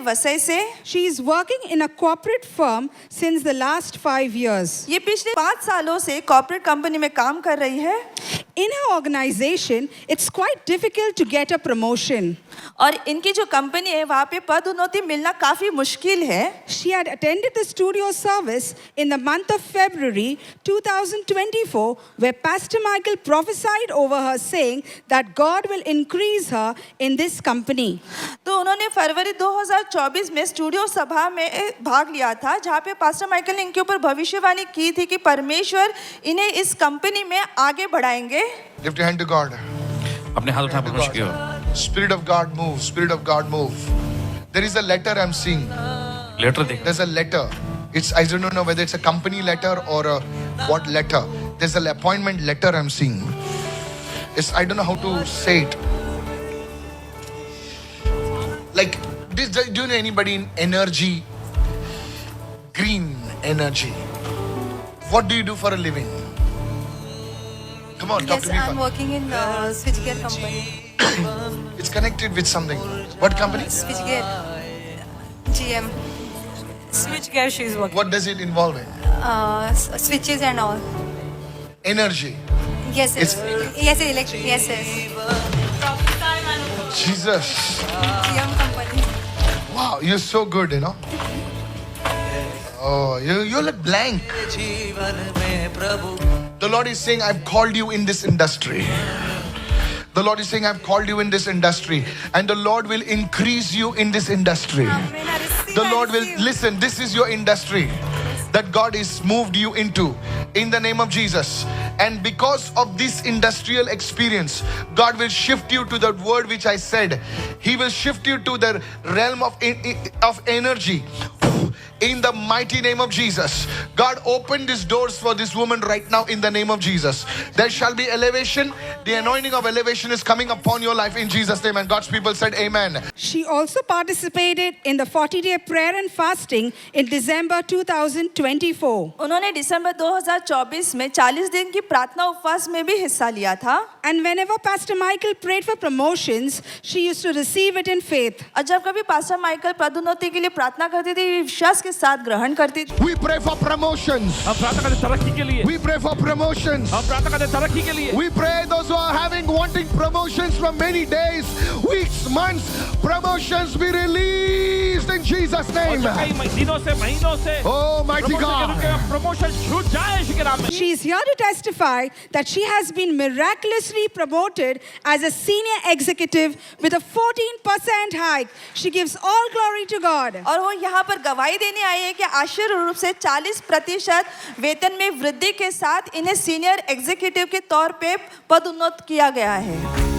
वसई से। She is working in a corporate firm since the last 5 years. ये पिछले 5 सालों से कॉर्पोरेट कंपनी में काम कर रही है। In her organization, it's quite difficult to get a promotion. और इनकी जो कंपनी है वहाँ पे पदोन्नति मिलना काफी मुश्किल है। She had attended the studio service in the month of February 2024, where Pastor Michael prophesied over her, saying that God will increase her in this company. तो उन्होंने फरवरी 2024 में स्टूडियो सभा में भाग लिया था, जहाँ पे पास्टर माइकल ने इनके ऊपर भविष्यवाणी की थी कि परमेश्वर इन्हें इस कंपनी में आगे बढ़ाएंगे। Lift your hand to God. अपने हाथ उठा प्रभु की ओर। Spirit of God move. Spirit of God move. There is a letter I'm seeing. Letter देख। There's a letter. I don't know whether it's a company letter or a what letter. There's an appointment letter I'm seeing. I don't know how to say it. Like, do you know anybody in energy? Green energy. What do you do for a living? Come on, talk Yes, to me. I'm working in switchgear company. It's connected with something. What company? Switchgear. GM. Switchgear she's working. What does it involve in? Switches and all. Energy. Yes, It's- yes, electric. Yes, yes. Jesus. GM company. Wow, you're so good, you know. Oh, you look blank. The Lord is saying, I've called you in this industry. The Lord is saying, I've called you in this industry. And the Lord will increase you in this industry. Amen. I receive, The I Lord will, receive. listen, this is your industry that God has moved you into in the name of Jesus. And because of this industrial experience, God will shift you to the word which I said. He will shift you to the realm of energy. In the mighty name of Jesus, God opened these doors for this woman right now in the name of Jesus. There shall be elevation. The anointing of elevation is coming upon your life in Jesus' name. And God's people said amen. She also participated in the 40-day prayer and fasting in December 2024. उन्होंने दिसंबर 2024 में 40 दिन की प्रार्थना उपवास में भी हिस्सा लिया था। And whenever Pastor Michael prayed for promotions, she used to receive it in faith. और जब कभी पास्टर माइकल पदोन्नति के लिए प्रार्थना करती थी, विश्वास के साथ ग्रहण करती थी। We pray for promotions. हम प्रार्थना करते तरक्की के लिए। We pray for promotions. हम प्रार्थना करते तरक्की के लिए। We pray those who are wanting promotions from many days, weeks, months. Promotions be released in Jesus' और name. जो कई दिनों से महीनों से Oh, mighty God. प्रमोशन छूट जाए यीशु के नाम में। She is here to testify that she has been miraculously promoted as a senior executive with a 14% hike. She gives all glory to God. और वो यहाँ पर गवाही देने आई है कि आश्चर्य रूप से 40% वेतन में वृद्धि के साथ इन्हें सीनियर एग्जीक्यूटिव के तौर पे पदोन्नत किया गया है।